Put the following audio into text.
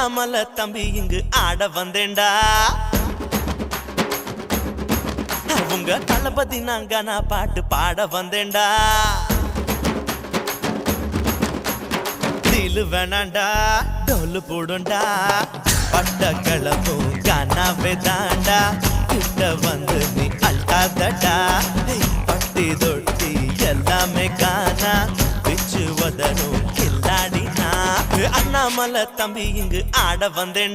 அண்ணாமலை தம்பி இங்கு ஆட வந்தேன்டா. உங்க தளபதி நாங்க நான் பாட்டு பாட வந்தேன்டா. டீலு வேணாண்டா டோலு போடுண்டா, பட்ட கிளம்பும் கானாவே தாண்டா. கிட்ட வந்து நீ அல்டாதடா, பட்டி தொட்டி எல்லாமே காணா, பிச்சு வதனும் கில்லாடினா. அண்ணாமலை தம்பி இங்கு ஆட வந்தேன்.